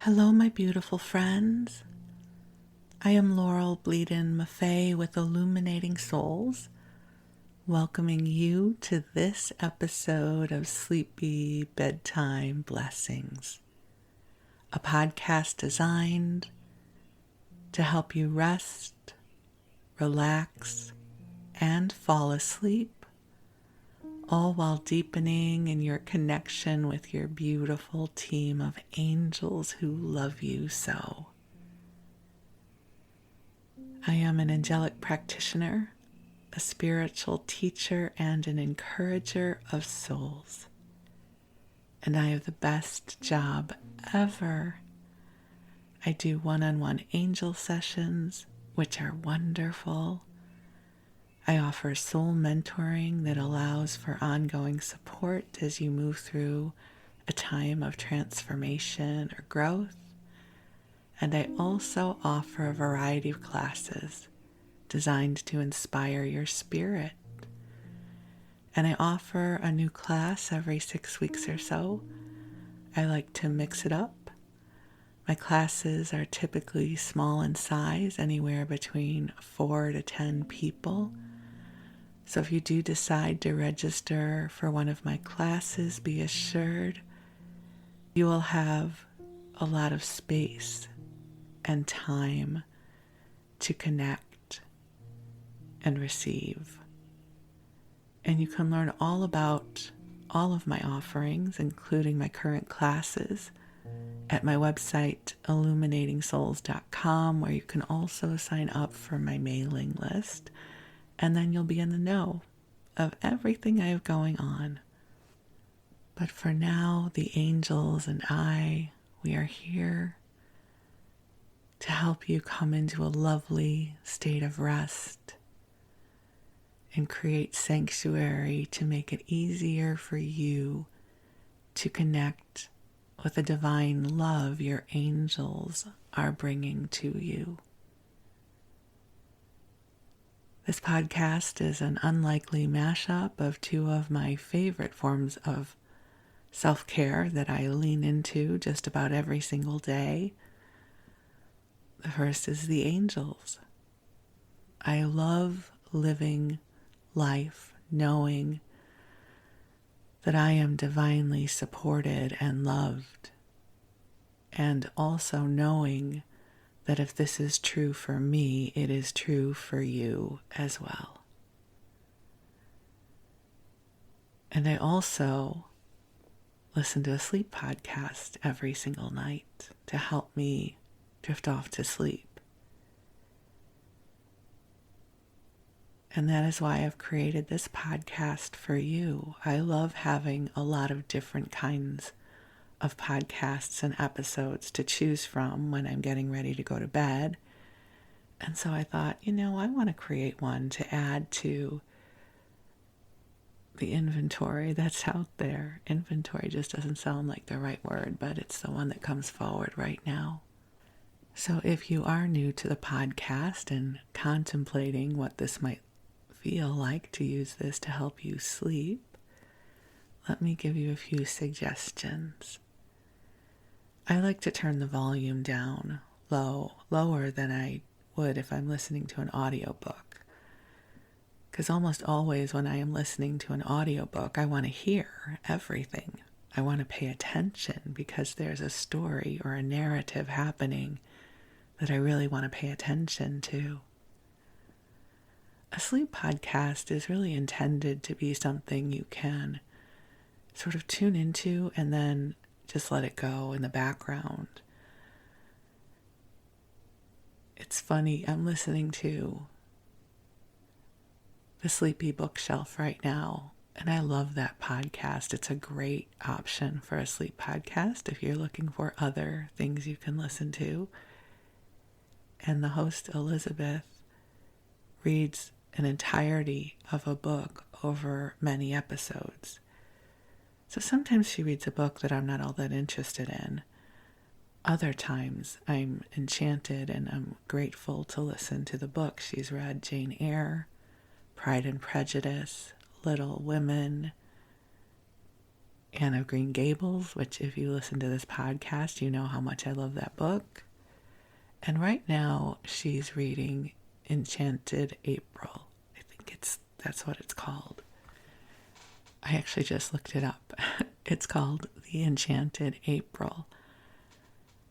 Hello, my beautiful friends. I am Bleadon-Maffei with Illuminating Souls, welcoming you to this episode of Sleepy Bedtime Blessings, a podcast designed to help you rest, relax, and fall asleep, all while deepening in your connection with your beautiful team of angels who love you so. I am an angelic practitioner, a spiritual teacher, and an encourager of souls. And I have the best job ever. I do one-on-one angel sessions, which are wonderful. I offer soul mentoring that allows for ongoing support as you move through a time of transformation or growth. And I also offer a variety of classes designed to inspire your spirit. And I offer a new class every 6 weeks or so. I like to mix it up. My classes are typically small in size, anywhere between 4 to 10 people. So if you do decide to register for one of my classes, be assured you will have a lot of space and time to connect and receive. And you can learn all about all of my offerings, including my current classes, at my website, illuminatingsouls.com, where you can also sign up for my mailing list. And then you'll be in the know of everything I have going on. But for now, the angels and we are here to help you come into a lovely state of rest and create sanctuary to make it easier for you to connect with the divine love your angels are bringing to you. This podcast is an unlikely mashup of two of my favorite forms of self-care that I lean into just about every single day. The first is the angels. I love living life knowing that I am divinely supported and loved, and also knowing that if this is true for me, it is true for you as well. And I also listen to a sleep podcast every single night to help me drift off to sleep. And that is why I've created this podcast for you. I love having a lot of different kinds of podcasts and episodes to choose from when I'm getting ready to go to bed. And so I thought, I want to create one to add to the inventory that's out there. Inventory just doesn't sound like the right word, but it's the one that comes forward right now. So if you are new to the podcast and contemplating what this might feel like to use this to help you sleep, let me give you a few suggestions. I like to turn the volume down lower than I would if I'm listening to an audiobook. Because almost always when I am listening to an audiobook, I want to hear everything. I want to pay attention because there's a story or a narrative happening that I really want to pay attention to. A sleep podcast is really intended to be something you can sort of tune into and then just let it go in the background. It's funny, I'm listening to The Sleepy Bookshelf right now, and I love that podcast. It's a great option for a sleep podcast if you're looking for other things you can listen to. And the host, Elizabeth, reads an entirety of a book over many episodes. So sometimes she reads a book that I'm not all that interested in. Other times I'm enchanted and I'm grateful to listen to the book. She's read Jane Eyre, Pride and Prejudice, Little Women, Anne of Green Gables, which if you listen to this podcast, you know how much I love that book. And right now she's reading Enchanted April. I think that's what it's called. I actually just looked it up. It's called The Enchanted April.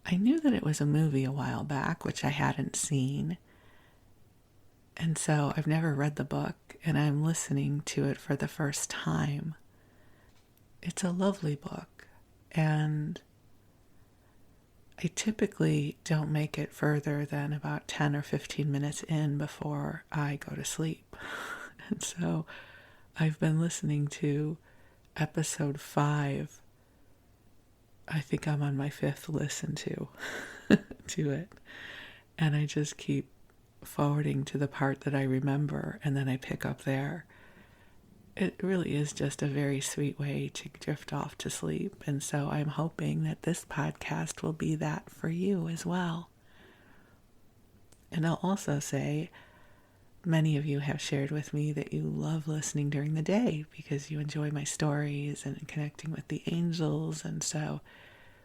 I knew that it was a movie a while back, which I hadn't seen. And so I've never read the book, and I'm listening to it for the first time. It's a lovely book, and I typically don't make it further than about 10 or 15 minutes in before I go to sleep. And so I've been listening to episode 5. I think I'm on my 5th listen to it. And I just keep forwarding to the part that I remember, and then I pick up there. It really is just a very sweet way to drift off to sleep. And so I'm hoping that this podcast will be that for you as well. And I'll also say, many of you have shared with me that you love listening during the day because you enjoy my stories and connecting with the angels. And so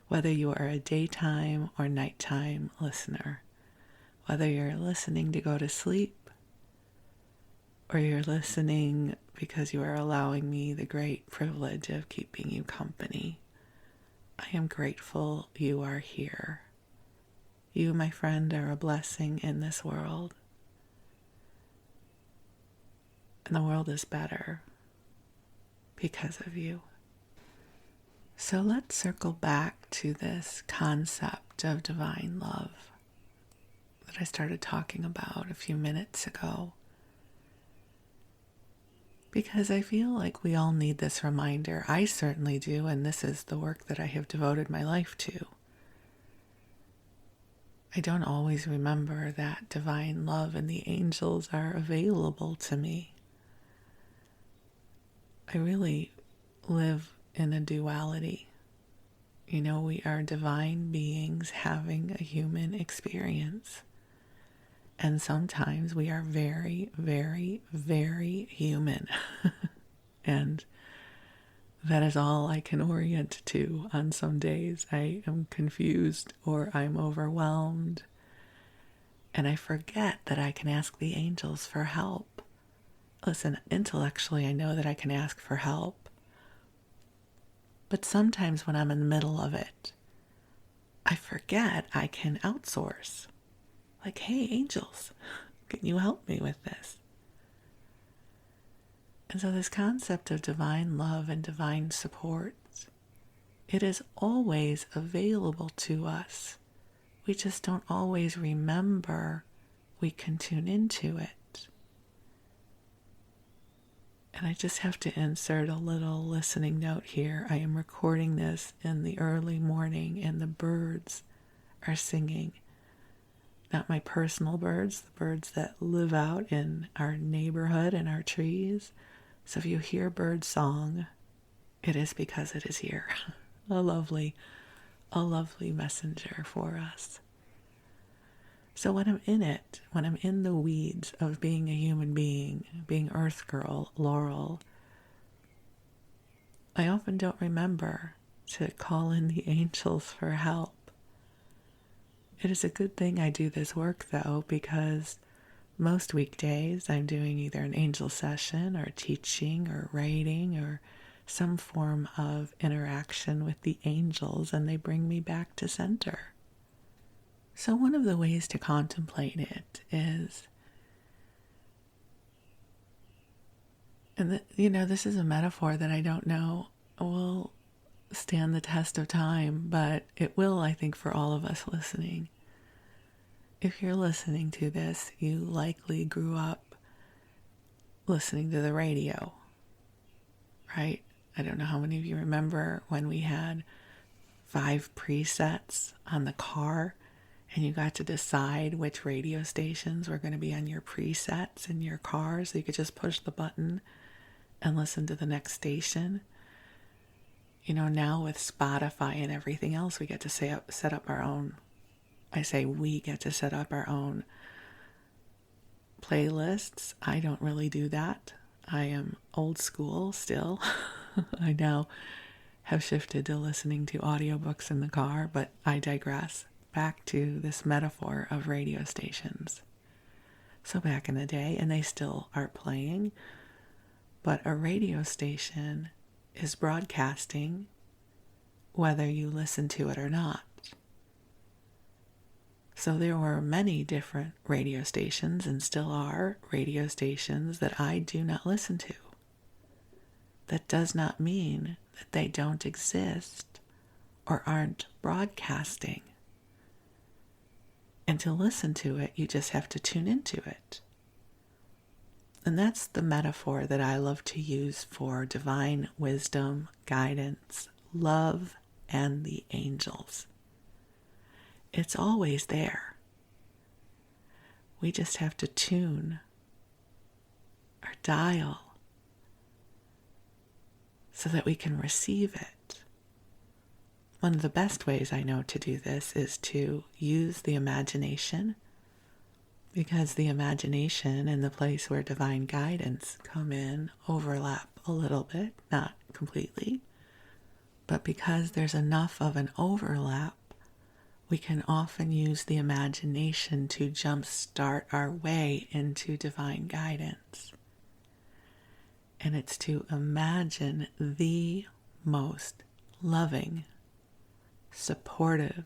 whether you are a daytime or nighttime listener, whether you're listening to go to sleep or you're listening because you are allowing me the great privilege of keeping you company, I am grateful you are here. You, my friend, are a blessing in this world. And the world is better because of you. So let's circle back to this concept of divine love that I started talking about a few minutes ago. Because I feel like we all need this reminder. I certainly do, and this is the work that I have devoted my life to. I don't always remember that divine love and the angels are available to me. I really live in a duality. You know, we are divine beings having a human experience. And sometimes we are very, very, very human. And that is all I can orient to on some days. I am confused or I'm overwhelmed. And I forget that I can ask the angels for help. Listen, intellectually I know that I can ask for help. But sometimes when I'm in the middle of it, I forget I can outsource. Like, hey, angels, can you help me with this? And so this concept of divine love and divine support, it is always available to us. We just don't always remember we can tune into it. And I just have to insert a little listening note here. I am recording this in the early morning and the birds are singing. Not my personal birds, the birds that live out in our neighborhood and our trees. So if you hear bird song, it is because it is here. A lovely messenger for us. So when I'm in it, when I'm in the weeds of being a human being, being Earth Girl, Laurel, I often don't remember to call in the angels for help. It is a good thing I do this work, though, because most weekdays I'm doing either an angel session or teaching or writing or some form of interaction with the angels, and they bring me back to center. So one of the ways to contemplate it is, and this is a metaphor that I don't know will stand the test of time, but it will, I think, for all of us listening. If you're listening to this, you likely grew up listening to the radio, right? I don't know how many of you remember when we had 5 presets on the car and you got to decide which radio stations were going to be on your presets in your car, so you could just push the button and listen to the next station. You know, now with Spotify and everything else, we get to set up our own. I say we get to set up our own playlists. I don't really do that. I am old school still. I now have shifted to listening to audiobooks in the car, but I digress. Back to this metaphor of radio stations. So back in the day, and they still are playing, but a radio station is broadcasting whether you listen to it or not. So there were many different radio stations, and still are radio stations, that I do not listen to. That does not mean that they don't exist or aren't broadcasting. And to listen to it, you just have to tune into it. And that's the metaphor that I love to use for divine wisdom, guidance, love, and the angels. It's always there. We just have to tune or dial so that we can receive it. One of the best ways I know to do this is to use the imagination, because the imagination and the place where divine guidance come in overlap a little bit, not completely, but because there's enough of an overlap, we can often use the imagination to jumpstart our way into divine guidance. And it's to imagine the most loving, supportive,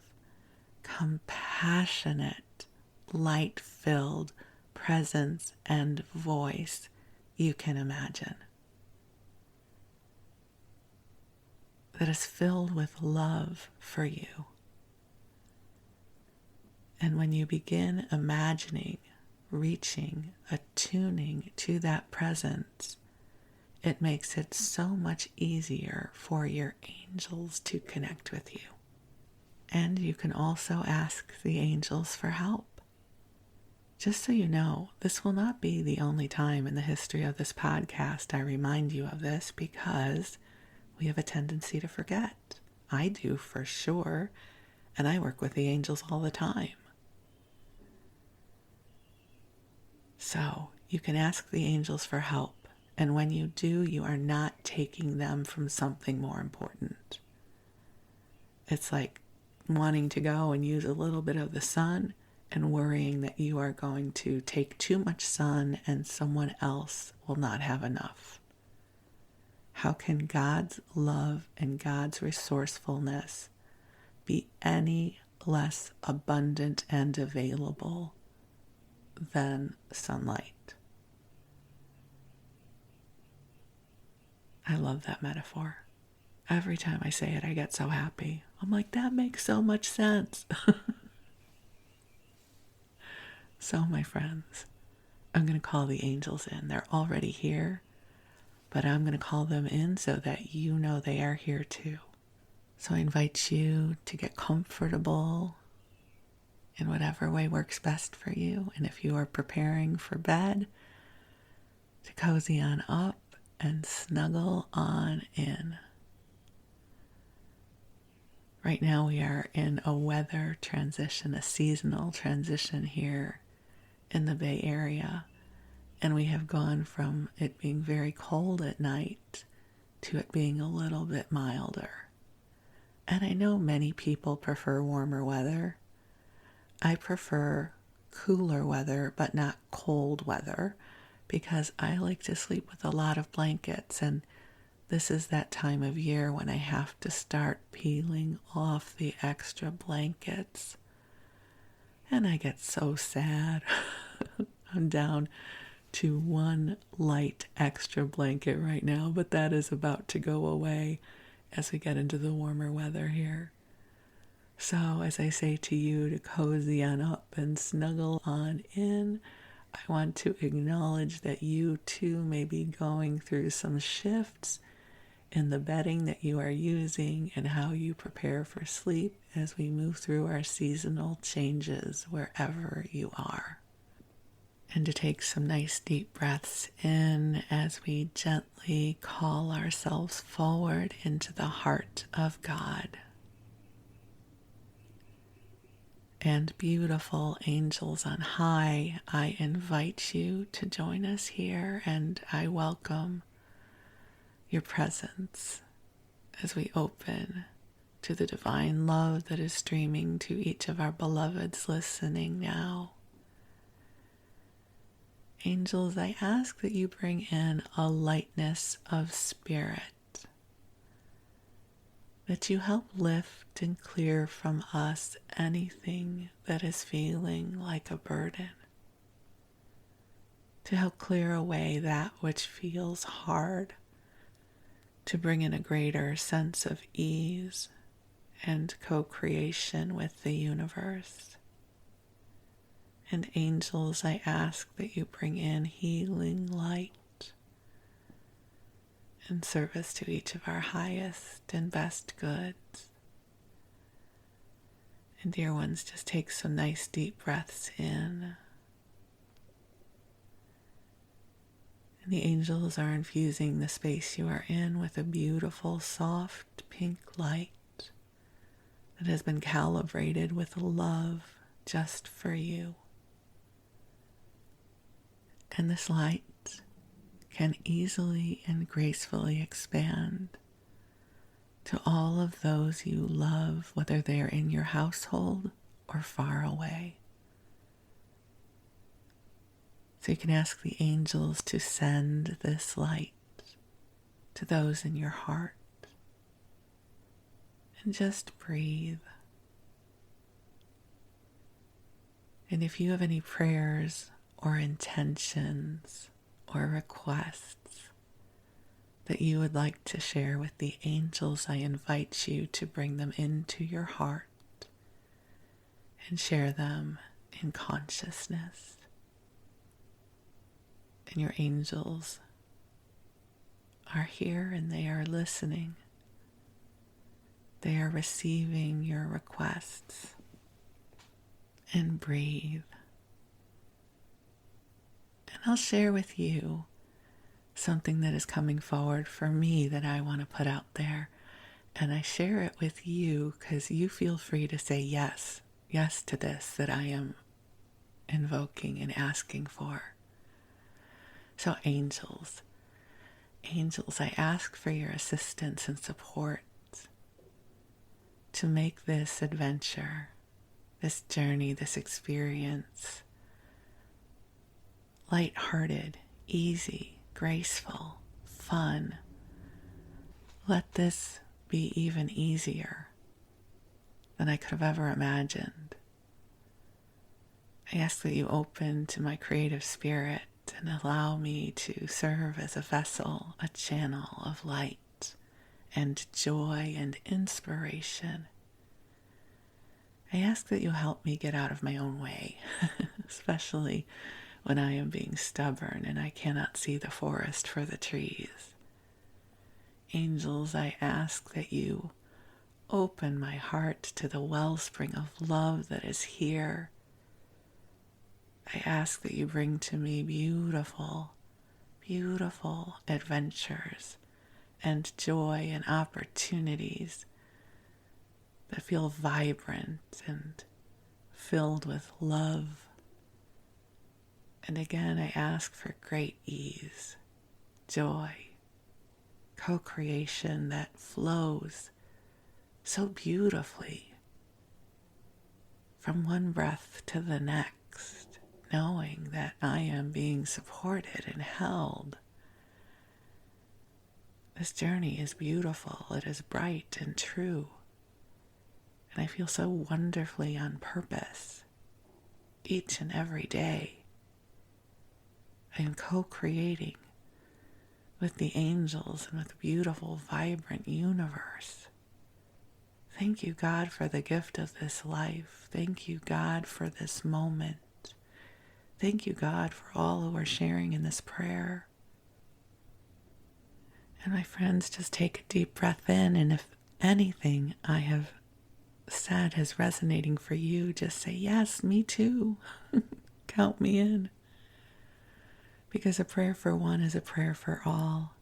compassionate, light-filled presence and voice you can imagine. That is filled with love for you. And when you begin imagining, reaching, attuning to that presence, it makes it so much easier for your angels to connect with you. And you can also ask the angels for help. Just so you know, this will not be the only time in the history of this podcast I remind you of this, because we have a tendency to forget. I do for sure, and I work with the angels all the time. So you can ask the angels for help. And when you do, you are not taking them from something more important. It's like wanting to go and use a little bit of the sun and worrying that you are going to take too much sun and someone else will not have enough. How can God's love and God's resourcefulness be any less abundant and available than sunlight? I love that metaphor. Every time I say it, I get so happy. I'm like, that makes so much sense. So, my friends, I'm going to call the angels in. They're already here, but I'm going to call them in so that you know they are here too. So I invite you to get comfortable in whatever way works best for you. And if you are preparing for bed, to cozy on up and snuggle on in. Right now we are in a weather transition, a seasonal transition here in the Bay Area. And we have gone from it being very cold at night to it being a little bit milder. And I know many people prefer warmer weather. I prefer cooler weather, but not cold weather, because I like to sleep with a lot of blankets, and this is that time of year when I have to start peeling off the extra blankets. And I get so sad. I'm down to one light extra blanket right now, but that is about to go away as we get into the warmer weather here. So as I say to you to cozy on up and snuggle on in, I want to acknowledge that you too may be going through some shifts in the bedding that you are using and how you prepare for sleep as we move through our seasonal changes wherever you are. And to take some nice deep breaths in as we gently call ourselves forward into the heart of God. And beautiful angels on high, I invite you to join us here, and I welcome your presence as we open to the divine love that is streaming to each of our beloveds listening now. Angels, I ask that you bring in a lightness of spirit, that you help lift and clear from us anything that is feeling like a burden, to help clear away that which feels hard, to bring in a greater sense of ease and co-creation with the universe. And angels, I ask that you bring in healing light in service to each of our highest and best goods. And dear ones, just take some nice deep breaths in. And the angels are infusing the space you are in with a beautiful, soft pink light that has been calibrated with love just for you. And this light can easily and gracefully expand to all of those you love, whether they're in your household or far away. So you can ask the angels to send this light to those in your heart. And just breathe. And if you have any prayers or intentions or requests that you would like to share with the angels, I invite you to bring them into your heart and share them in consciousness. And your angels are here and they are listening. They are receiving your requests. And breathe. And I'll share with you something that is coming forward for me that I want to put out there. And I share it with you because you feel free to say yes to this that I am invoking and asking for. So angels, I ask for your assistance and support to make this adventure, this journey, this experience light-hearted, easy, graceful, fun. Let this be even easier than I could have ever imagined. I ask that you open to my creative spirit and allow me to serve as a vessel, a channel of light and joy and inspiration. I ask that you help me get out of my own way, especially when I am being stubborn and I cannot see the forest for the trees. Angels, I ask that you open my heart to the wellspring of love that is here. I ask that you bring to me beautiful, beautiful adventures and joy and opportunities that feel vibrant and filled with love. And again, I ask for great ease, joy, co-creation that flows so beautifully from one breath to the next, knowing that I am being supported and held. This journey is beautiful, it is bright and true, and I feel so wonderfully on purpose each and every day. I am co-creating with the angels and with the beautiful, vibrant universe. Thank you, God, for the gift of this life. Thank you, God, for this moment. Thank you, God, for all who are sharing in this prayer. And my friends, just take a deep breath in, and if anything I have said is resonating for you, just say, yes, me too. Count me in. Because a prayer for one is a prayer for all.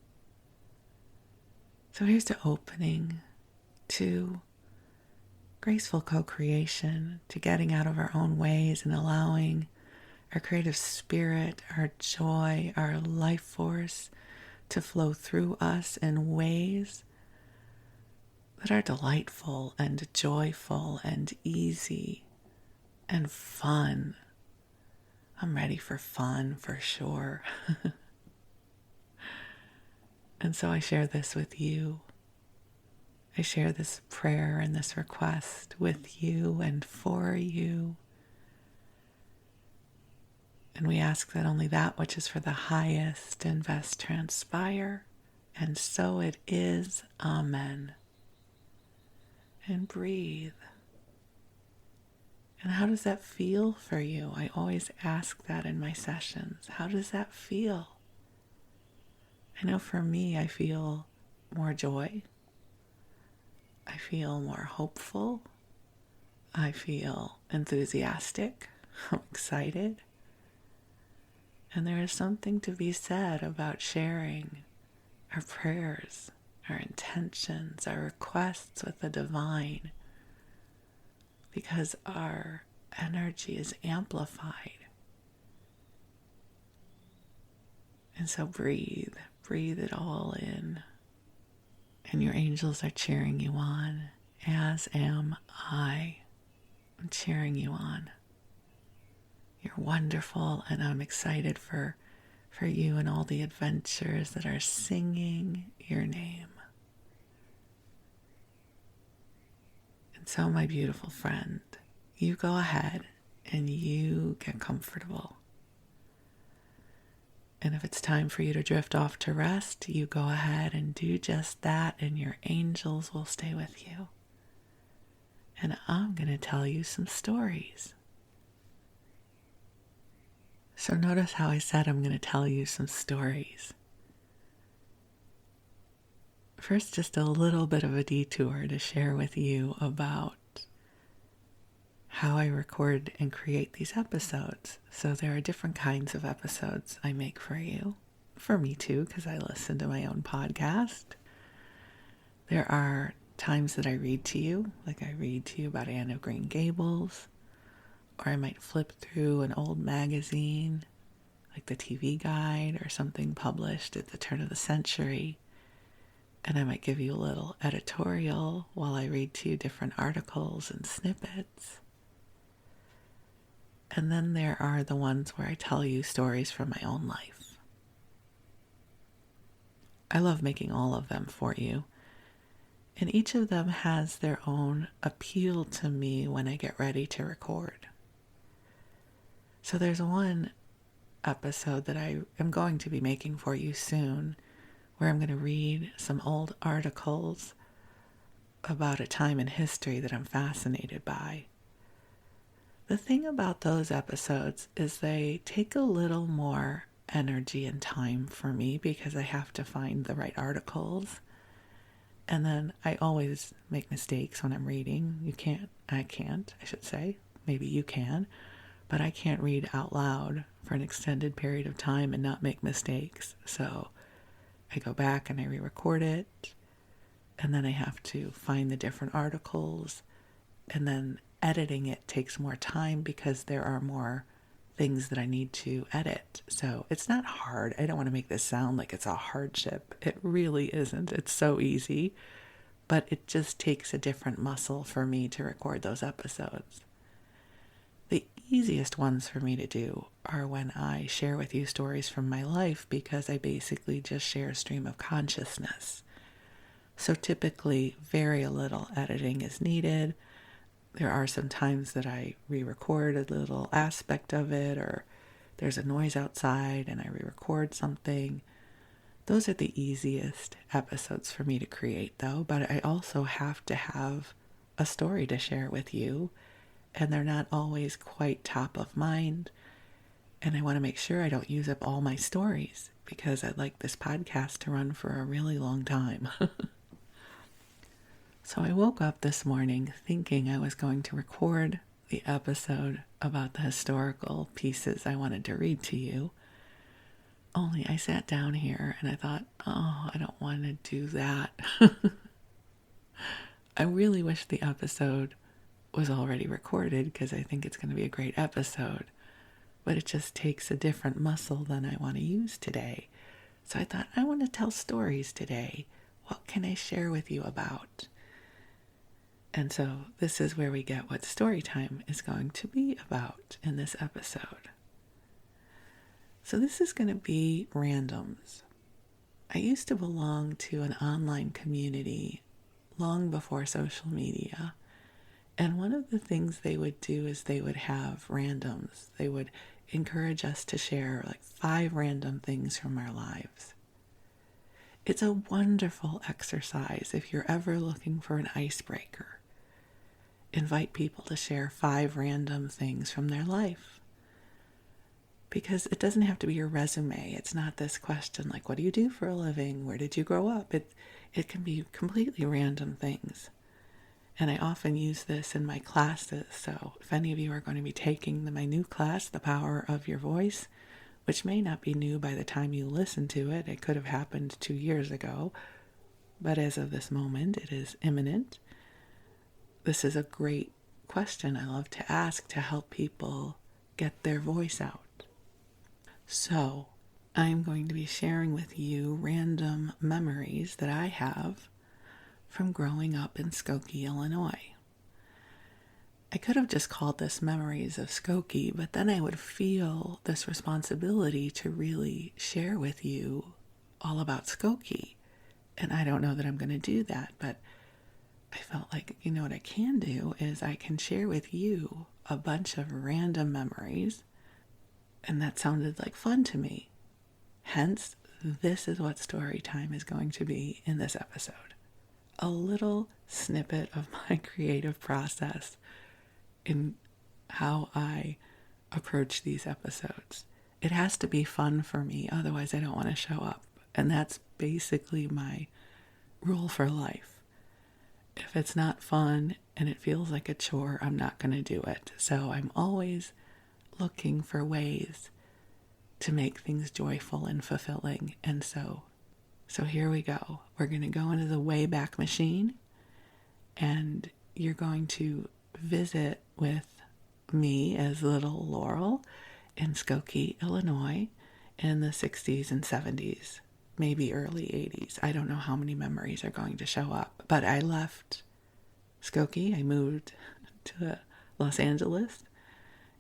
So here's to opening, to graceful co-creation, to getting out of our own ways and allowing our creative spirit, our joy, our life force to flow through us in ways that are delightful and joyful and easy and fun. I'm ready for fun for sure. And so I share this with you. I share this prayer and this request with you and for you. And we ask that only that which is for the highest and best transpire. And so it is. Amen. And breathe. And how does that feel for you? I always ask that in my sessions. How does that feel? I know for me, I feel more joy. I feel more hopeful. I feel enthusiastic. I'm excited. And there is something to be said about sharing our prayers, our intentions, our requests with the divine, because our energy is amplified. And so breathe it all in. And your angels are cheering you on, as am I. I'm cheering you on. You're wonderful, and I'm excited for you and all the adventures that are singing your name. And so, my beautiful friend, you go ahead and you get comfortable. And if it's time for you to drift off to rest, you go ahead and do just that, and your angels will stay with you. And I'm going to tell you some stories. So notice how I said I'm going to tell you some stories. First, just a little bit of a detour to share with you about how I record and create these episodes. So there are different kinds of episodes I make for you. For me too, because I listen to my own podcast. There are times that I read to you, like I read to you about Anne of Green Gables, or I might flip through an old magazine, like the TV Guide or something published at the turn of the century, and I might give you a little editorial while I read to you different articles and snippets. And then there are the ones where I tell you stories from my own life. I love making all of them for you. And each of them has their own appeal to me when I get ready to record. So there's one episode that I am going to be making for you soon, where I'm going to read some old articles about a time in history that I'm fascinated by. The thing about those episodes is they take a little more energy and time for me because I have to find the right articles. And then I always make mistakes when I'm reading. I should say. Maybe you can. But I can't read out loud for an extended period of time and not make mistakes. So I go back and I re-record it. And then I have to find the different articles. And then editing it takes more time because there are more things that I need to edit. So it's not hard. I don't want to make this sound like it's a hardship. It really isn't. It's so easy. But it just takes a different muscle for me to record those episodes. The easiest ones for me to do are when I share with you stories from my life, because I basically just share a stream of consciousness. So typically very little editing is needed. There are some times that I re-record a little aspect of it, or there's a noise outside and I re-record something. Those are the easiest episodes for me to create though, but I also have to have a story to share with you, and they're not always quite top of mind. And I want to make sure I don't use up all my stories, because I'd like this podcast to run for a really long time. So I woke up this morning thinking I was going to record the episode about the historical pieces I wanted to read to you. Only I sat down here and I thought, I don't want to do that. I really wish the episode was already recorded, because I think it's going to be a great episode. But it just takes a different muscle than I want to use today. So I thought, I want to tell stories today. What can I share with you about? And so this is where we get what story time is going to be about in this episode. So this is going to be randoms. I used to belong to an online community long before social media. And one of the things they would do is they would have randoms. They would encourage us to share like 5 random things from our lives. It's a wonderful exercise if you're ever looking for an icebreaker. Invite people to share 5 random things from their life. Because it doesn't have to be your resume. It's not this question like, what do you do for a living? Where did you grow up? It can be completely random things. And I often use this in my classes. So if any of you are going to be taking my new class, The Power of Your Voice, which may not be new by the time you listen to it. It could have happened 2 years ago. But as of this moment, it is imminent. This is a great question I love to ask to help people get their voice out. So I'm going to be sharing with you random memories that I have from growing up in Skokie, Illinois. I could have just called this Memories of Skokie, but then I would feel this responsibility to really share with you all about Skokie. And I don't know that I'm going to do that, but I felt like, what I can do is I can share with you a bunch of random memories. And that sounded like fun to me. Hence, this is what story time is going to be in this episode. A little snippet of my creative process in how I approach these episodes. It has to be fun for me, otherwise I don't want to show up. And that's basically my rule for life. If it's not fun and it feels like a chore, I'm not going to do it. So I'm always looking for ways to make things joyful and fulfilling. And so here we go. We're going to go into the Wayback Machine, and you're going to visit with me as little Laurel in Skokie, Illinois in the 60s and 70s, maybe early 80s. I don't know how many memories are going to show up, but I left Skokie. I moved to Los Angeles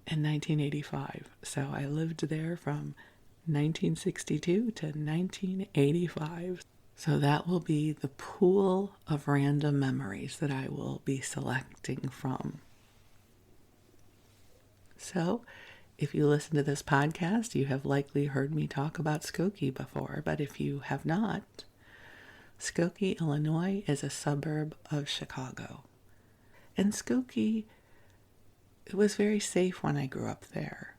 in 1985. So I lived there from 1962 to 1985. So that will be the pool of random memories that I will be selecting from. So if you listen to this podcast, you have likely heard me talk about Skokie before, but if you have not, Skokie, Illinois is a suburb of Chicago. And Skokie, it was very safe when I grew up there.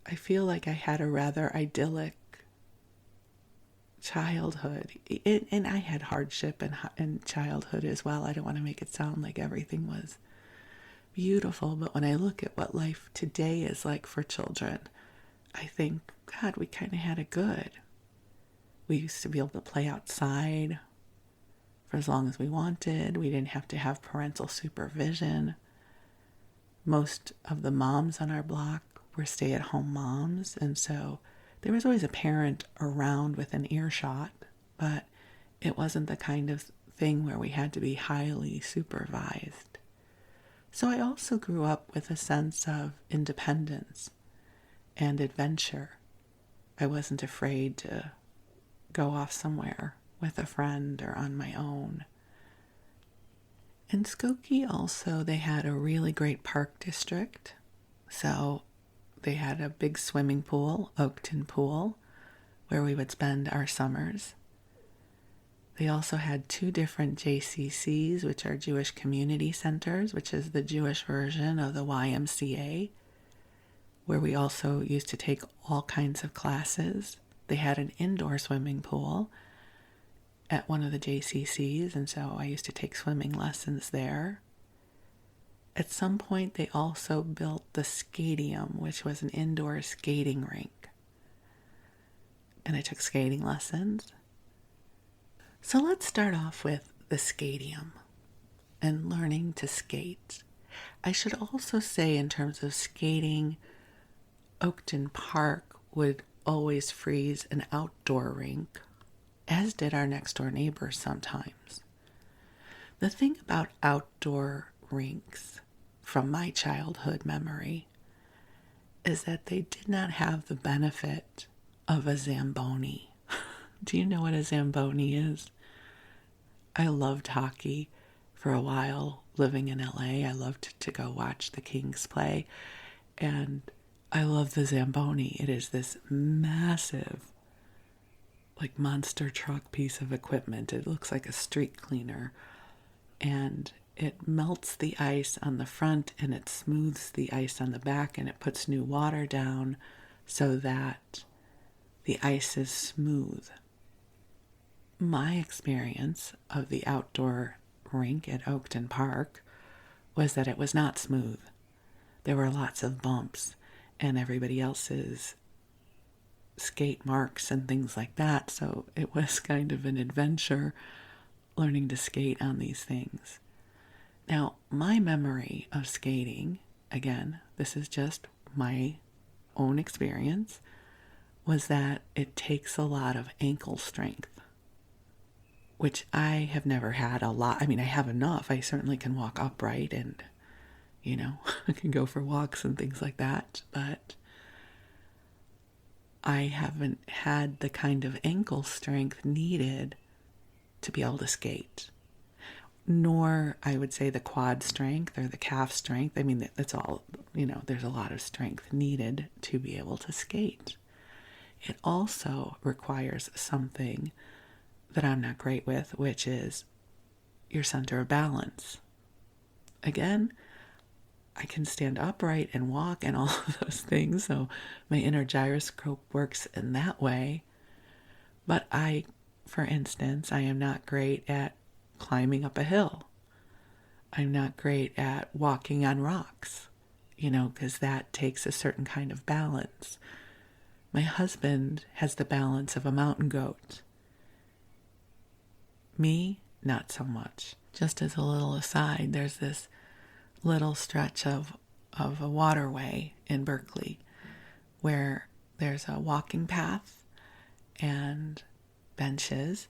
I feel like I had a rather idyllic childhood. And I had hardship in childhood as well. I don't want to make it sound like everything was beautiful, but when I look at what life today is like for children, I think, God, we kind of had it good. We used to be able to play outside for as long as we wanted. We didn't have to have parental supervision. Most of the moms on our block were stay-at-home moms, and so there was always a parent around within earshot, but it wasn't the kind of thing where we had to be highly supervised. So I also grew up with a sense of independence and adventure. I wasn't afraid to go off somewhere with a friend or on my own. In Skokie also, they had a really great park district. So they had a big swimming pool, Oakton Pool, where we would spend our summers. They also had 2 different JCCs, which are Jewish Community Centers, which is the Jewish version of the YMCA, where we also used to take all kinds of classes. They had an indoor swimming pool at one of the JCCs, and so I used to take swimming lessons there. At some point, they also built the Skadium, which was an indoor skating rink. And I took skating lessons. So let's start off with the Skadium and learning to skate. I should also say, in terms of skating, Oakton Park would always freeze an outdoor rink, as did our next door neighbors sometimes. The thing about outdoor rinks from my childhood memory is that they did not have the benefit of a Zamboni. Do you know what a Zamboni is? I loved hockey for a while living in LA. I loved to go watch the Kings play, and I love the Zamboni. It is this massive, like monster truck piece of equipment. It looks like a street cleaner, and it melts the ice on the front and it smooths the ice on the back, and it puts new water down so that the ice is smooth. My experience of the outdoor rink at Oakton Park was that it was not smooth. There were lots of bumps and everybody else's skate marks and things like that, so it was kind of an adventure learning to skate on these things. Now, my memory of skating, again, this is just my own experience, was that it takes a lot of ankle strength, which I have never had a lot. I mean, I have enough. I certainly can walk upright and, I can go for walks and things like that, but I haven't had the kind of ankle strength needed to be able to skate. Nor, I would say, the quad strength or the calf strength. I mean, that's all, there's a lot of strength needed to be able to skate. It also requires something that I'm not great with, which is your center of balance. Again, I can stand upright and walk and all of those things, so my inner gyroscope works in that way. But for instance, I am not great at climbing up a hill. I'm not great at walking on rocks, because that takes a certain kind of balance. My husband has the balance of a mountain goat. Me, not so much. Just as a little aside, there's this little stretch of a waterway in Berkeley where there's a walking path and benches,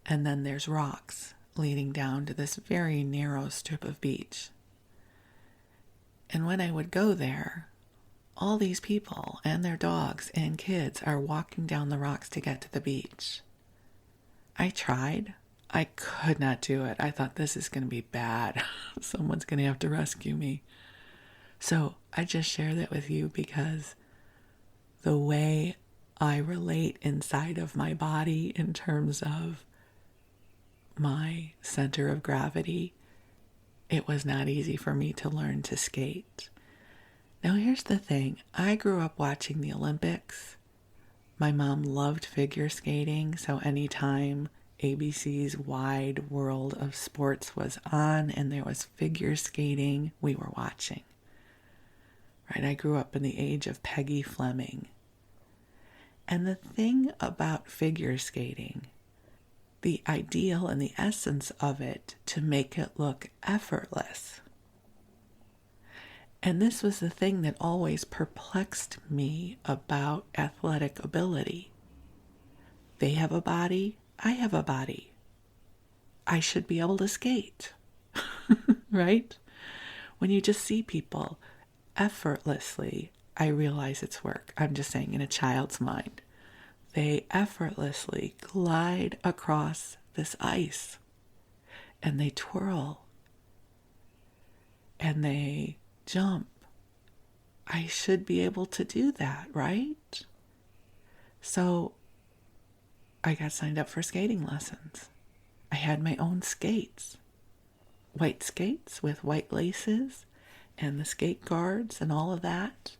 and then there's rocks leading down to this very narrow strip of beach. And when I would go there, all these people and their dogs and kids are walking down the rocks to get to the beach. I tried. I could not do it. I thought, this is going to be bad. Someone's going to have to rescue me. So I just share that with you because the way I relate inside of my body in terms of my center of gravity, it was not easy for me to learn to skate. Now here's the thing. I grew up watching the Olympics. My mom loved figure skating, so anytime ABC's Wide World of Sports was on and there was figure skating, we were watching. Right? I grew up in the age of Peggy Fleming. And the thing about figure skating, the ideal and the essence of it, to make it look effortless. And this was the thing that always perplexed me about athletic ability. They have a body, I have a body. I should be able to skate, right? When you just see people effortlessly, I realize it's work. I'm just saying, in a child's mind, they effortlessly glide across this ice and they twirl and they jump. I should be able to do that, right? So I got signed up for skating lessons. I had my own skates, white skates with white laces and the skate guards and all of that.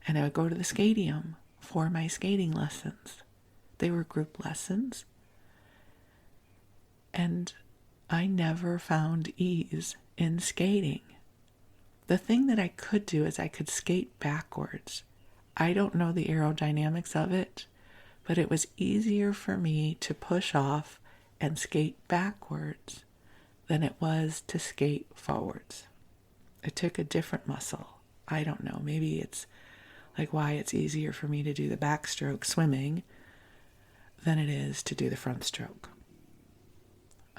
And I would go to the stadium for my skating lessons. They were group lessons. And I never found ease in skating. The thing that I could do is I could skate backwards. I don't know the aerodynamics of it, but it was easier for me to push off and skate backwards than it was to skate forwards. It took a different muscle. I don't know. Maybe it's like why it's easier for me to do the backstroke swimming than it is to do the front stroke.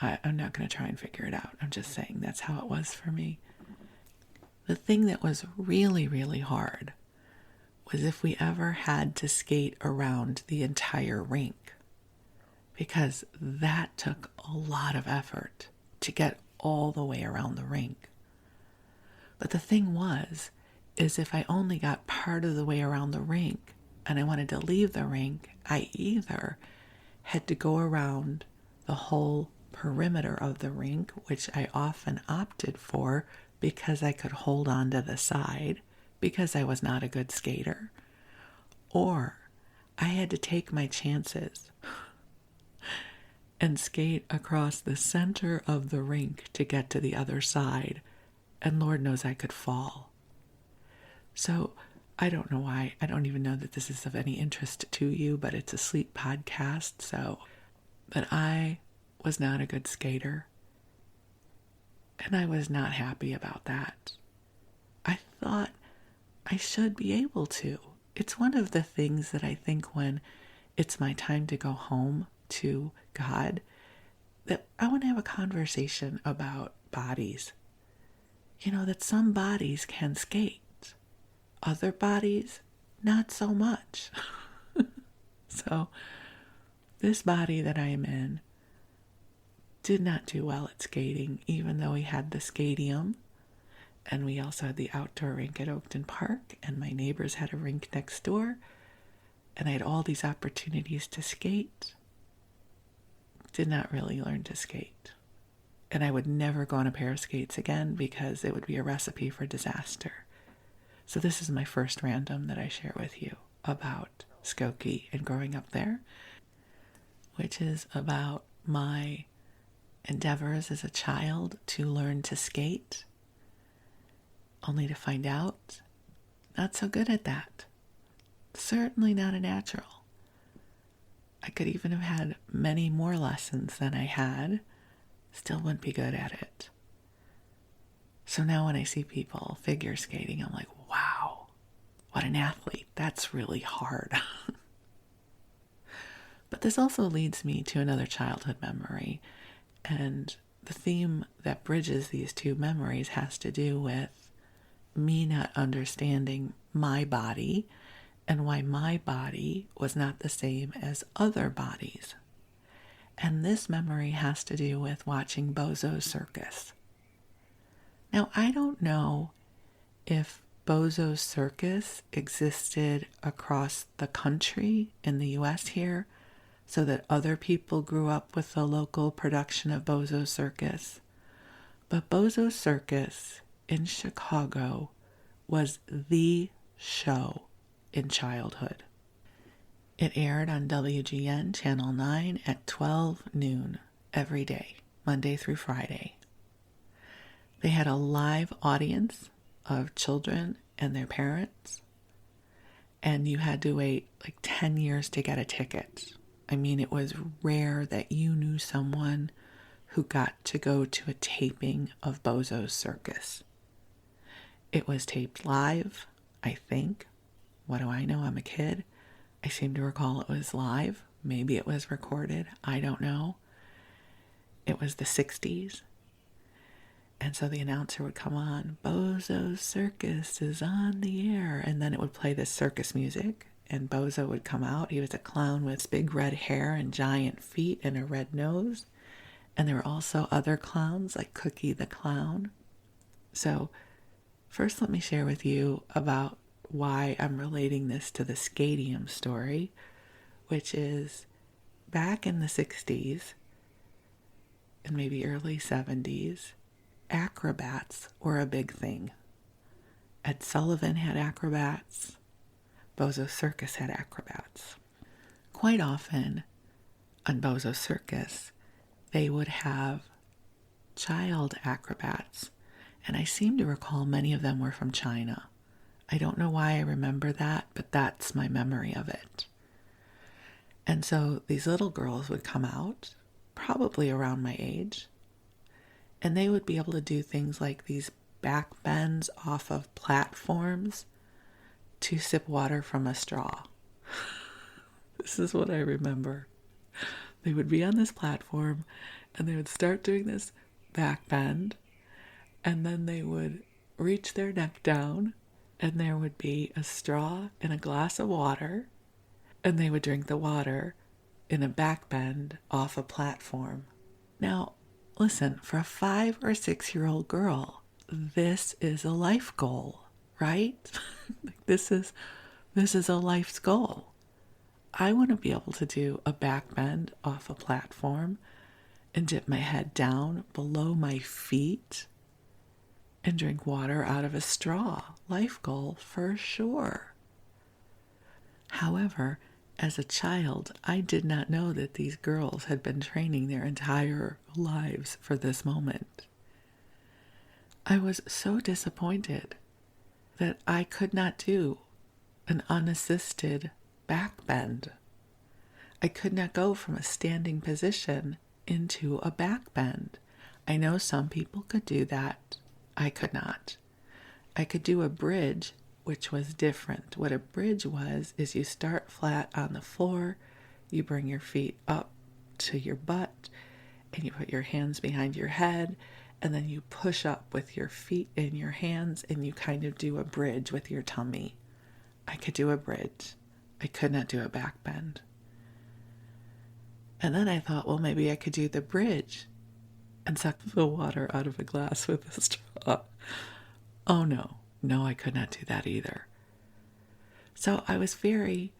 I'm not going to try and figure it out. I'm just saying that's how it was for me. The thing that was really, really hard was if we ever had to skate around the entire rink, because that took a lot of effort to get all the way around the rink. But the thing is if I only got part of the way around the rink and I wanted to leave the rink, I either had to go around the whole perimeter of the rink, which I often opted for because I could hold on to the side because I was not a good skater, or I had to take my chances and skate across the center of the rink to get to the other side, and Lord knows I could fall. So I don't know why. I don't even know that this is of any interest to you, but it's a sleep podcast. But I was not a good skater, and I was not happy about that. I thought I should be able to. It's one of the things that I think when it's my time to go home to God, that I want to have a conversation about bodies. That some bodies can skate. Other bodies, not so much. So, this body that I am in did not do well at skating, even though we had the skadium, and we also had the outdoor rink at Oakton Park, and my neighbors had a rink next door, and I had all these opportunities to skate. Did not really learn to skate. And I would never go on a pair of skates again because it would be a recipe for disaster. So this is my first random that I share with you about Skokie and growing up there, which is about my endeavors as a child to learn to skate, only to find out not so good at that. Certainly not a natural. I could even have had many more lessons than I had, still wouldn't be good at it. So now when I see people figure skating, I'm like, wow, what an athlete. That's really hard. But this also leads me to another childhood memory. And the theme that bridges these two memories has to do with me not understanding my body and why my body was not the same as other bodies. And this memory has to do with watching Bozo's Circus. Now, I don't know if Bozo's Circus existed across the country in the U.S. here, so that other people grew up with the local production of Bozo's Circus. But Bozo's Circus in Chicago was the show in childhood. It aired on WGN Channel 9 at 12 noon every day, Monday through Friday. They had a live audience of children and their parents, and you had to wait like 10 years to get a ticket. I mean, it was rare that you knew someone who got to go to a taping of Bozo's Circus. It was taped live, I think. What do I know? I'm a kid. I seem to recall it was live. Maybe it was recorded. I don't know. It was the 60s. And so the announcer would come on, Bozo's Circus is on the air. And then it would play this circus music. And Bozo would come out. He was a clown with big red hair and giant feet and a red nose. And there were also other clowns like Cookie the Clown. So first let me share with you about why I'm relating this to the Skadium story, which is back in the 60s and maybe early 70s, acrobats were a big thing. Ed Sullivan had acrobats. Bozo's Circus had acrobats. Quite often on Bozo's Circus, they would have child acrobats, and I seem to recall many of them were from China. I don't know why I remember that, but that's my memory of it. And so these little girls would come out, probably around my age, and they would be able to do things like these back bends off of platforms to sip water from a straw. This is what I remember. They would be on this platform And they would start doing this back bend, and then they would reach their neck down, and there would be a straw and a glass of water, and they would drink the water in a back bend off a platform. Now, listen, for a 5 or 6 year old girl, this is a life goal, right? This is a life's goal. I want to be able to do a back bend off a platform and dip my head down below my feet and drink water out of a straw. Life goal for sure. However, as a child, I did not know that these girls had been training their entire lives for this moment. I was so disappointed that I could not do an unassisted back bend. I could not go from a standing position into a back bend. I know some people could do that. I could not. I could do a bridge, which was different. What a bridge was is you start flat on the floor, you bring your feet up to your butt, and you put your hands behind your head, and then you push up with your feet in your hands, and you kind of do a bridge with your tummy. I could do a bridge. I could not do a back bend. And then I thought, well, maybe I could do the bridge and suck the water out of a glass with a straw. Oh no, I could not do that either. So I was very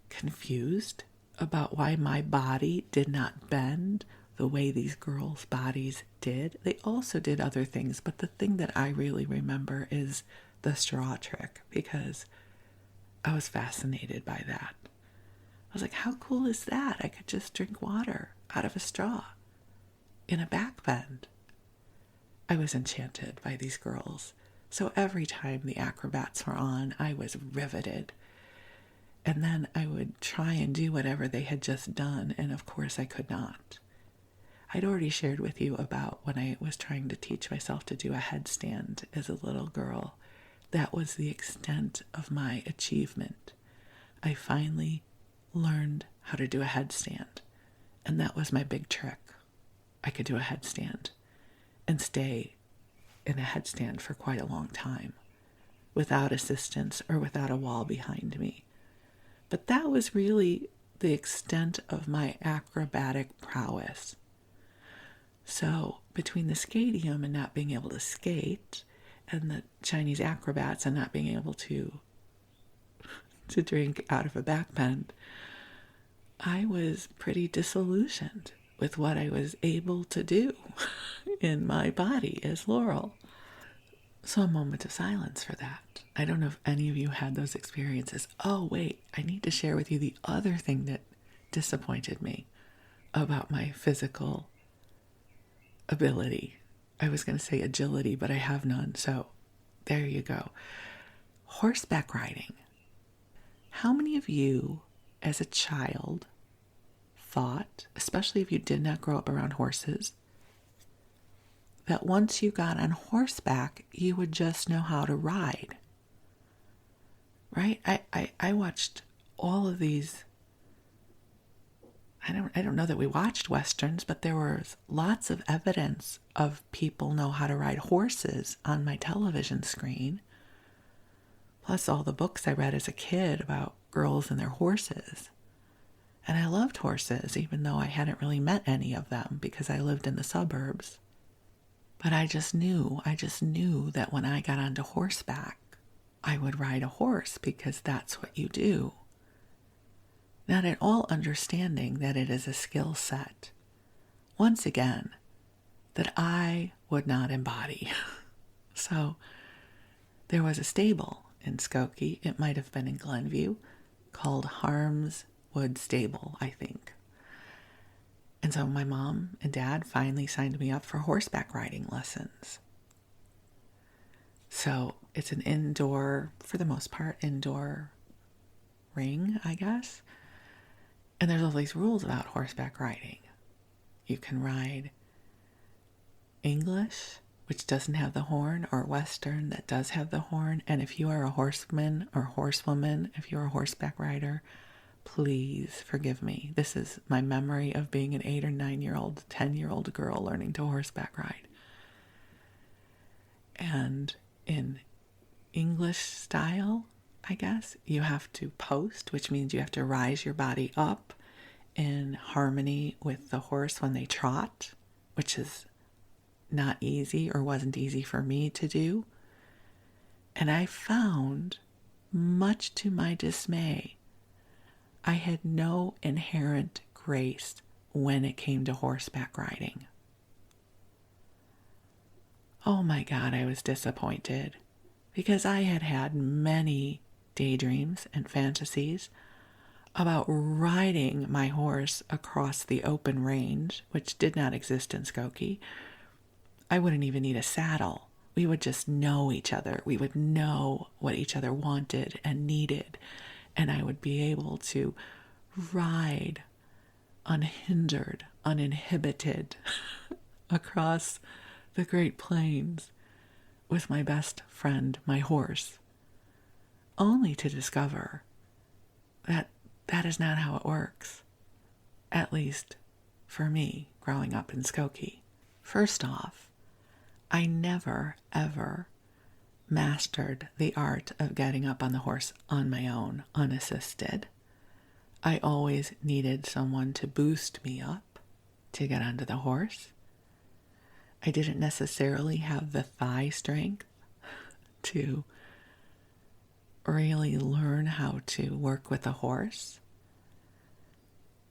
confused about why my body did not bend the way these girls' bodies did. They also did other things, but the thing that I really remember is the straw trick, because I was fascinated by that. I was like, how cool is that? I could just drink water out of a straw in a back bend. I was enchanted by these girls. So every time the acrobats were on, I was riveted. And then I would try and do whatever they had just done, and of course I could not. I'd already shared with you about when I was trying to teach myself to do a headstand as a little girl. That was the extent of my achievement. I finally learned how to do a headstand, and that was my big trick. I could do a headstand and stay in a headstand for quite a long time without assistance or without a wall behind me. But that was really the extent of my acrobatic prowess. So between the skadium and not being able to skate, and the Chinese acrobats and not being able to drink out of a back bend, I was pretty disillusioned with what I was able to do in my body as Laurel. So a moment of silence for that. I don't know if any of you had those experiences. Oh, wait, I need to share with you the other thing that disappointed me about my physical ability. I was going to say agility, but I have none. So there you go. Horseback riding. How many of you as a child thought, especially if you did not grow up around horses, that once you got on horseback, you would just know how to ride? Right? I watched all of these. I don't know that we watched Westerns, but there was lots of evidence of people know how to ride horses on my television screen. Plus all the books I read as a kid about girls and their horses. And I loved horses, even though I hadn't really met any of them because I lived in the suburbs. But I just knew that when I got onto horseback, I would ride a horse because that's what you do. Not at all understanding that it is a skill set, once again, that I would not embody. So there was a stable in Skokie, it might have been in Glenview, called Harm's Wood Stable, I think. And so my mom and dad finally signed me up for horseback riding lessons. So it's an indoor, for the most part, indoor ring, I guess. And there's all these rules about horseback riding. You can ride English, which doesn't have the horn, or Western that does have the horn. And if you are a horseman or horsewoman, if you're a horseback rider, Please forgive me. This is my memory of being an 8 or 9-year-old, 10-year-old girl learning to horseback ride. And in English style, I guess, you have to post, which means you have to rise your body up in harmony with the horse when they trot, which is not easy or wasn't easy for me to do. And I found, much to my dismay, I had no inherent grace when it came to horseback riding. Oh my God, I was disappointed because I had had many daydreams and fantasies about riding my horse across the open range, which did not exist in Skokie. I wouldn't even need a saddle. We would just know each other. We would know what each other wanted and needed. And I would be able to ride unhindered, uninhibited across the Great Plains with my best friend, my horse, only to discover that that is not how it works, at least for me growing up in Skokie. First off, I never, ever mastered the art of getting up on the horse on my own, unassisted. I always needed someone to boost me up to get onto the horse. I didn't necessarily have the thigh strength to really learn how to work with a horse.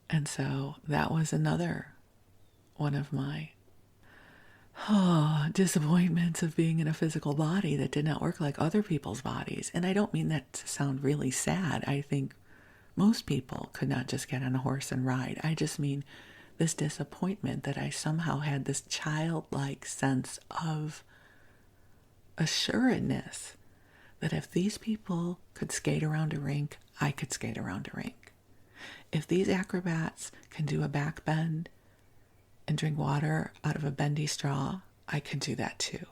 And so that was another one of my disappointments of being in a physical body that did not work like other people's bodies. And I don't mean that to sound really sad. I think most people could not just get on a horse and ride. I just mean this disappointment that I somehow had this childlike sense of assuredness that if these people could skate around a rink, I could skate around a rink. If these acrobats can do a back bend and drink water out of a bendy straw, I can do that too.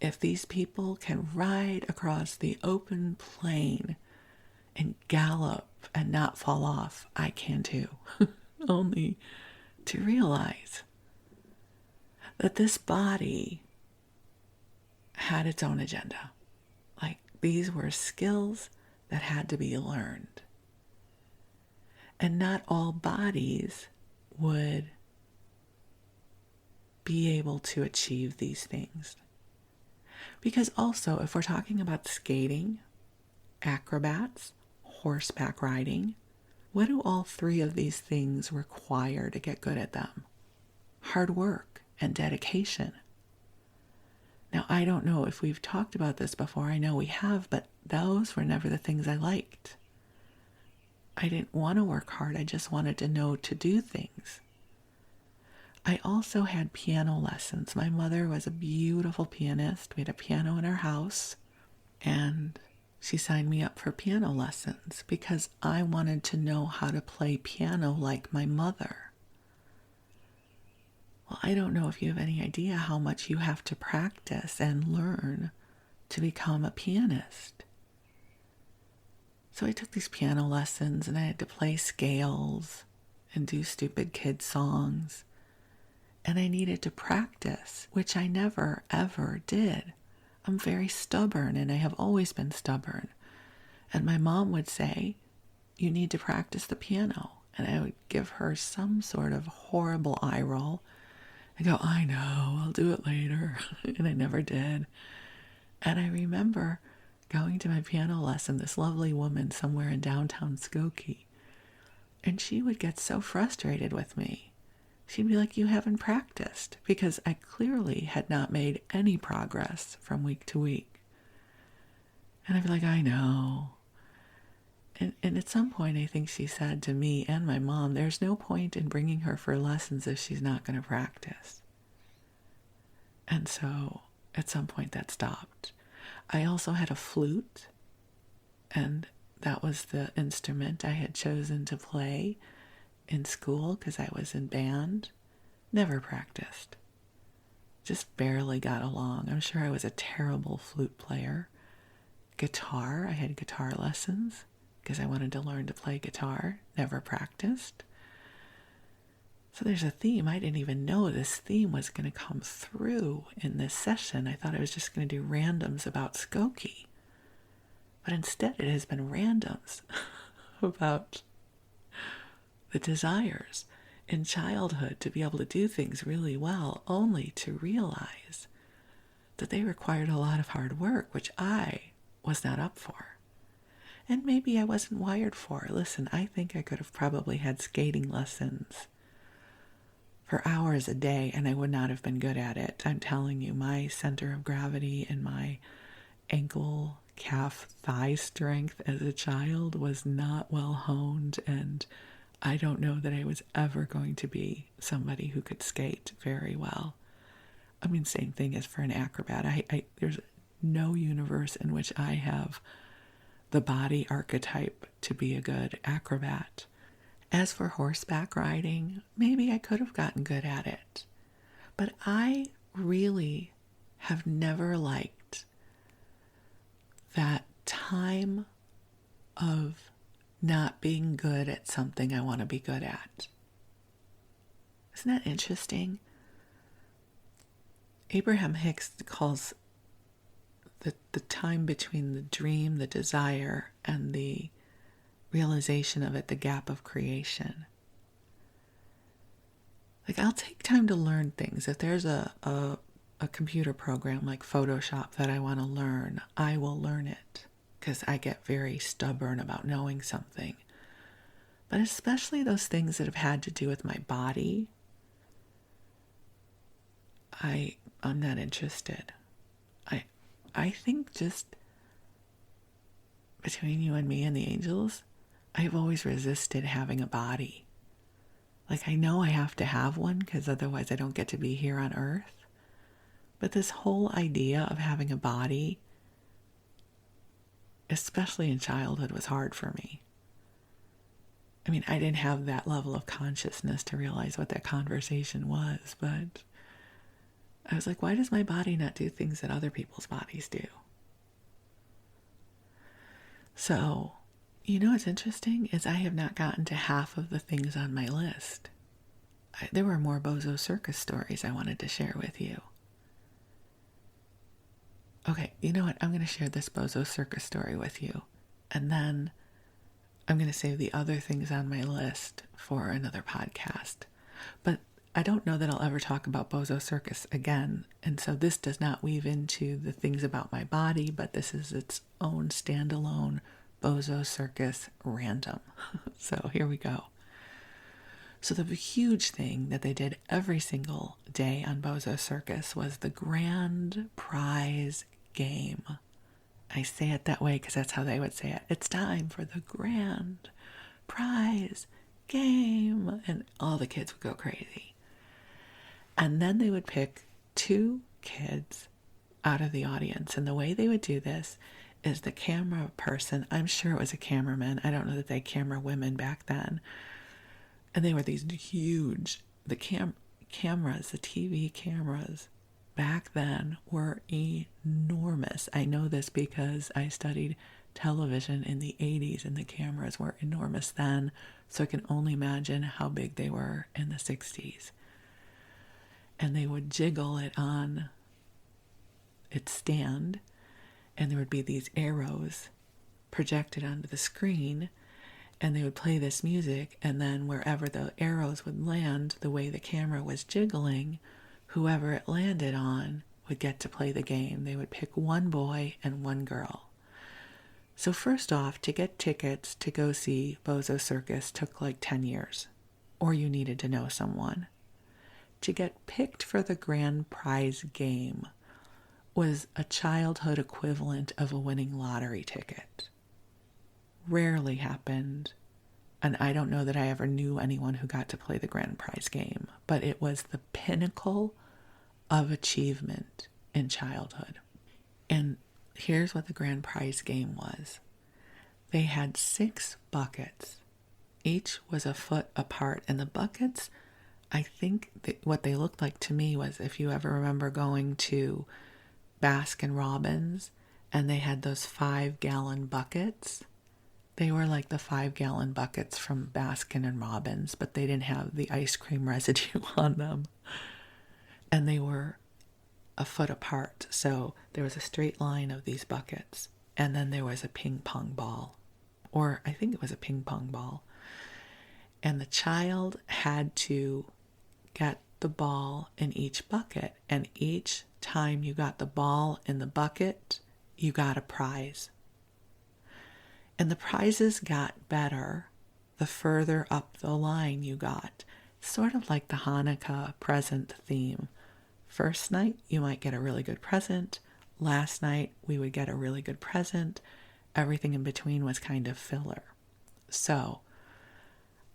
If these people can ride across the open plain and gallop and not fall off, I can too. Only to realize that this body had its own agenda. Like, these were skills that had to be learned. And not all bodies would be able to achieve these things. Because also, if we're talking about skating, acrobats, horseback riding, what do all three of these things require to get good at them? Hard work and dedication. Now, I don't know if we've talked about this before. I know we have, but those were never the things I liked. I didn't want to work hard. I just wanted to know to do things. I also had piano lessons. My mother was a beautiful pianist. We had a piano in our house, and she signed me up for piano lessons because I wanted to know how to play piano like my mother. Well, I don't know if you have any idea how much you have to practice and learn to become a pianist. So I took these piano lessons and I had to play scales and do stupid kid songs. And I needed to practice, which I never, ever did. I'm very stubborn, and I have always been stubborn. And my mom would say, you need to practice the piano. And I would give her some sort of horrible eye roll and go, I know, I'll do it later. And I never did. And I remember going to my piano lesson, this lovely woman somewhere in downtown Skokie, and she would get so frustrated with me. She'd be like, you haven't practiced, because I clearly had not made any progress from week to week. And I'd be like, I know. And at some point, I think she said to me and my mom, there's no point in bringing her for lessons if she's not going to practice. And so at some point that stopped. I also had a flute, and that was the instrument I had chosen to play in school because I was in band. Never practiced. Just barely got along. I'm sure I was a terrible flute player. Guitar, I had guitar lessons. because I wanted to learn to play guitar, never practiced. So there's a theme. I didn't even know this theme was going to come through in this session. I thought I was just going to do randoms about Skokie. But instead it has been randoms about the desires in childhood to be able to do things really well, only to realize that they required a lot of hard work, which I was not up for. And maybe I wasn't wired for. Listen, I think I could have probably had skating lessons for hours a day, and I would not have been good at it. I'm telling you, my center of gravity and my ankle, calf, thigh strength as a child was not well honed, and I don't know that I was ever going to be somebody who could skate very well. I mean, same thing as for an acrobat. There's no universe in which I have the body archetype to be a good acrobat. As for horseback riding, maybe I could have gotten good at it. But I really have never liked that time of not being good at something I want to be good at. Isn't that interesting? Abraham Hicks calls the time between the dream, the desire, and the realization of it the gap of creation. Like, I'll take time to learn things. If there's a computer program like Photoshop that I want to learn, I will learn it because I get very stubborn about knowing something. But especially those things that have had to do with my body, I'm not interested. I think just between you and me and the angels, I've always resisted having a body. Like, I know I have to have one because otherwise I don't get to be here on earth. But this whole idea of having a body, especially in childhood, was hard for me. I mean, I didn't have that level of consciousness to realize what that conversation was, but I was like, why does my body not do things that other people's bodies do? So, you know what's interesting is I have not gotten to half of the things on my list. There were more Bozo Circus stories I wanted to share with you. Okay, you know what? I'm going to share this Bozo Circus story with you. And then I'm going to save the other things on my list for another podcast. But I don't know that I'll ever talk about Bozo Circus again. And so this does not weave into the things about my body, but this is its own standalone Bozo Circus random. So here we go. So the huge thing that they did every single day on Bozo Circus was the grand prize game. I say it that way because that's how they would say it. It's time for the grand prize game. And all the kids would go crazy. And then they would pick 2 kids out of the audience. And the way they would do this is the camera person, I'm sure it was a cameraman. I don't know that they camera women back then. And they were these huge, the cameras, the TV cameras back then were enormous. I know this because I studied television in the 80s and the cameras were enormous then. So I can only imagine how big they were in the 60s. And they would jiggle it on its stand, and there would be these arrows projected onto the screen, and they would play this music, and then wherever the arrows would land, the way the camera was jiggling, whoever it landed on would get to play the game. They would pick 1 boy and 1 girl. So first off, to get tickets to go see Bozo Circus took like 10 years, or you needed to know someone. To get picked for the grand prize game was a childhood equivalent of a winning lottery ticket. Rarely happened, and I don't know that I ever knew anyone who got to play the grand prize game, but it was the pinnacle of achievement in childhood. And here's what the grand prize game was. They had 6 buckets. Each was a foot apart, and the buckets, I think what they looked like to me was, if you ever remember going to Baskin Robbins and they had those 5-gallon buckets, They were like the 5-gallon buckets from Baskin and Robbins, but they didn't have the ice cream residue on them. And they were a foot apart. So there was a straight line of these buckets. And then there was a ping pong ball. Or I think it was a ping pong ball. And the child had to get the ball in each bucket. And each time you got the ball in the bucket, you got a prize. And the prizes got better the further up the line you got. Sort of like the Hanukkah present theme. First night, you might get a really good present. Last night, we would get a really good present. Everything in between was kind of filler. So,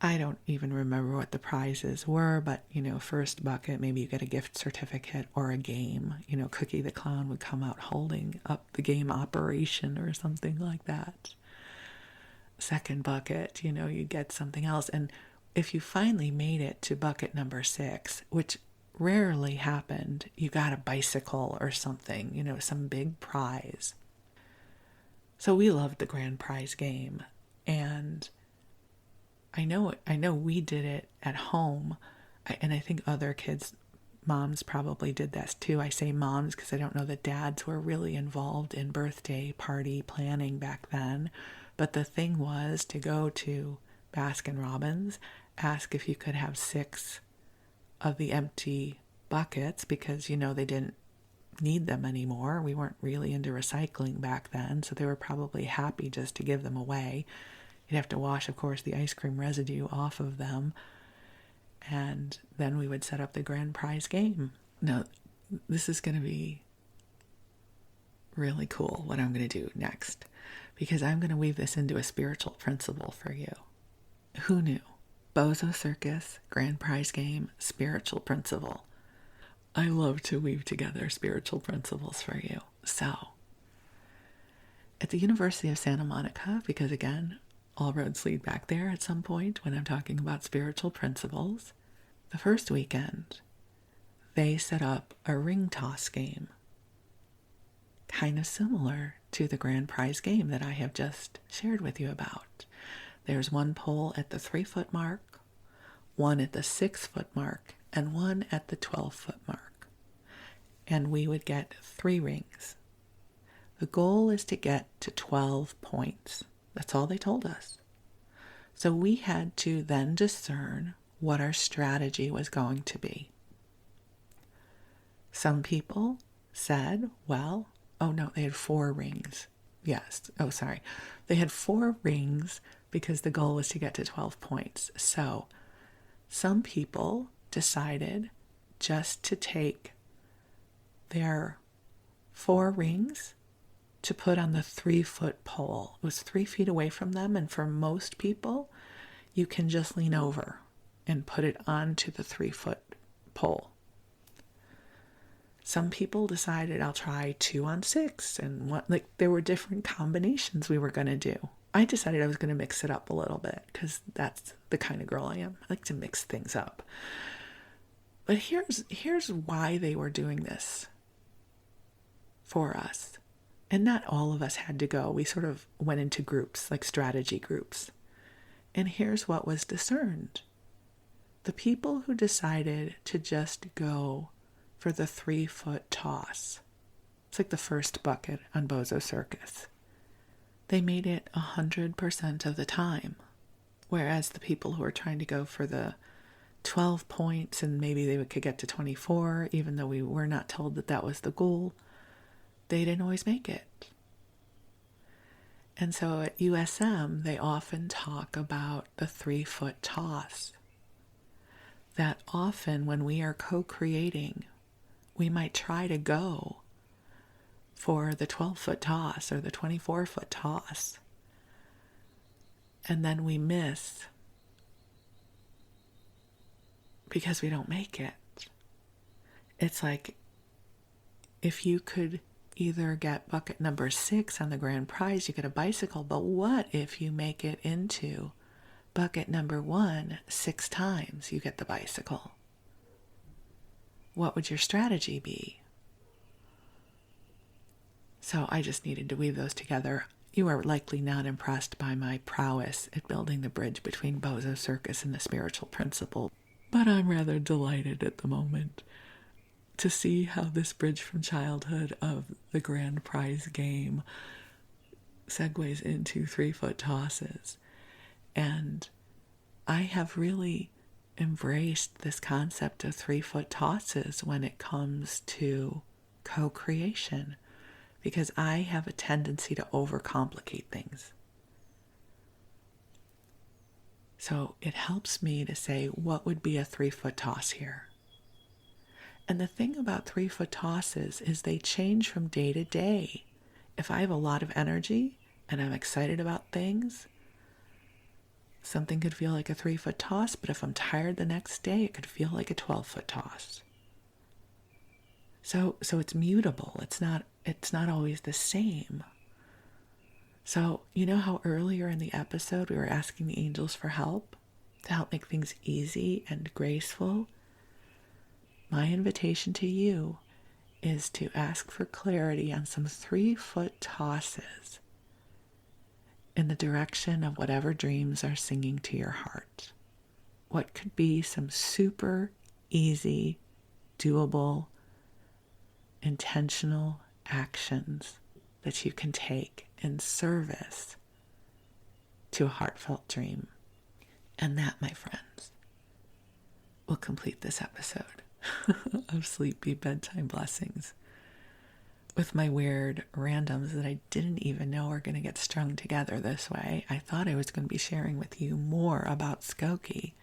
I don't even remember what the prizes were, but, first bucket, maybe you get a gift certificate or a game. Cookie the Clown would come out holding up the game Operation or something like that. Second bucket, you'd get something else. And if you finally made it to bucket number 6, which rarely happened, you got a bicycle or something, some big prize. So we loved the grand prize game. And I know we did it at home. And I think other kids, moms probably did this too. I say moms because I don't know that dads were really involved in birthday party planning back then. But the thing was to go to Baskin Robbins, ask if you could have 6 of the empty buckets because, they didn't need them anymore. We weren't really into recycling back then, so they were probably happy just to give them away. You'd have to wash, of course, the ice cream residue off of them, and then we would set up the grand prize game. Now, this is going to be really cool, what I'm going to do next, because I'm going to weave this into a spiritual principle for you. Who knew? Bozo Circus, grand prize game, spiritual principle. I love to weave together spiritual principles for you. So, at the University of Santa Monica, because again, all roads lead back there at some point when I'm talking about spiritual principles, the first weekend, they set up a ring toss game. Kind of similar to the grand prize game that I have just shared with you about. There's one pole at the 3-foot mark, one at the 6-foot mark, and one at the 12-foot mark. And we would get 3 rings. The goal is to get to 12 points. That's all they told us. So we had to then discern what our strategy was going to be. Some people said, they had 4 rings. Yes. Oh, sorry. They had 4 rings because the goal was to get to 12 points. So some people decided just to take their 4 rings to put on the 3-foot pole. It was 3 feet away from them, and for most people, you can just lean over and put it onto the 3-foot pole. Some people decided I'll try 2 on 6, and there were different combinations we were going to do. I decided I was going to mix it up a little bit because that's the kind of girl I am. I like to mix things up. But here's why they were doing this for us. And not all of us had to go. We sort of went into groups, like strategy groups. And here's what was discerned. The people who decided to just go for the 3-foot toss, it's like the first bucket on Bozo Circus, they made it 100% of the time. Whereas the people who were trying to go for the 12 points and maybe they could get to 24, even though we were not told that was the goal, they didn't always make it. And so at USM, they often talk about the 3-foot toss. That often when we are co-creating, we might try to go for the 12-foot toss or the 24-foot toss. And then we miss because we don't make it. It's like if you could either get bucket number 6 on the grand prize, you get a bicycle, but what if you make it into bucket number 1 6 times, you get the bicycle? What would your strategy be? So I just needed to weave those together. You are likely not impressed by my prowess at building the bridge between Bozo, Circus, and the spiritual principle, but I'm rather delighted at the moment to see how this bridge from childhood of the grand prize game segues into 3-foot tosses. And I have really embraced this concept of 3-foot tosses when it comes to co-creation, because I have a tendency to overcomplicate things. So it helps me to say, what would be a 3-foot toss here? And the thing about 3-foot tosses is they change from day to day. If I have a lot of energy and I'm excited about things, something could feel like a 3-foot toss, but if I'm tired the next day, it could feel like a 12-foot toss. So it's mutable. It's not always the same. So you know how earlier in the episode we were asking the angels for help to help make things easy and graceful? My invitation to you is to ask for clarity on some 3-foot tosses in the direction of whatever dreams are singing to your heart. What could be some super easy, doable, intentional actions that you can take in service to a heartfelt dream? And that, my friends, will complete this episode of Sleepy Bedtime Blessings with my weird randoms that I didn't even know were going to get strung together this way. I thought I was going to be sharing with you more about Skokie,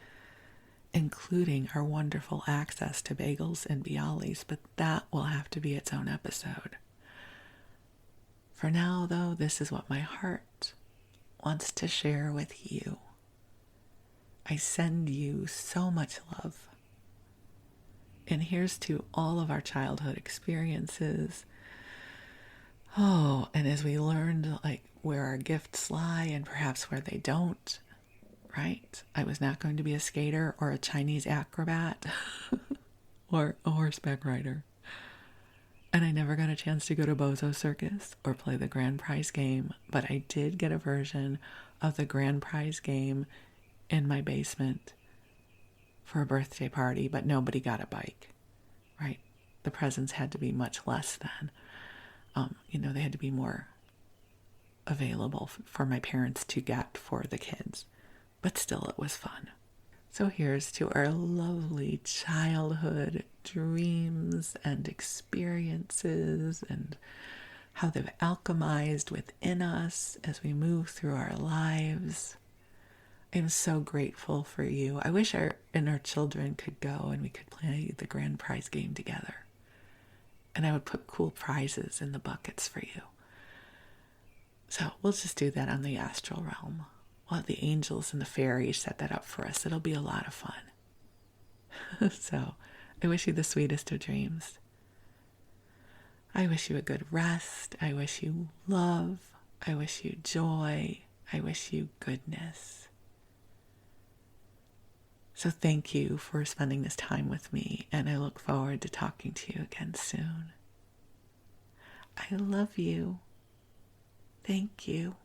including our wonderful access to bagels and bialys, but that will have to be its own episode. For now, though, this is what my heart wants to share with you. I send you so much love. And here's to all of our childhood experiences. Oh, and as we learned, where our gifts lie and perhaps where they don't, right? I was not going to be a skater or a Chinese acrobat or a horseback rider. And I never got a chance to go to Bozo Circus or play the grand prize game, but I did get a version of the grand prize game in my basement for a birthday party, but nobody got a bike, right? The presents had to be much less than. They had to be more available for my parents to get for the kids. But still, it was fun. So here's to our lovely childhood dreams and experiences and how they've alchemized within us as we move through our lives. I'm so grateful for you. I wish our inner children could go and we could play the grand prize game together. And I would put cool prizes in the buckets for you. So we'll just do that on the astral realm. We'll have the angels and the fairies set that up for us. It'll be a lot of fun. So I wish you the sweetest of dreams. I wish you a good rest. I wish you love. I wish you joy. I wish you goodness. So thank you for spending this time with me, and I look forward to talking to you again soon. I love you. Thank you.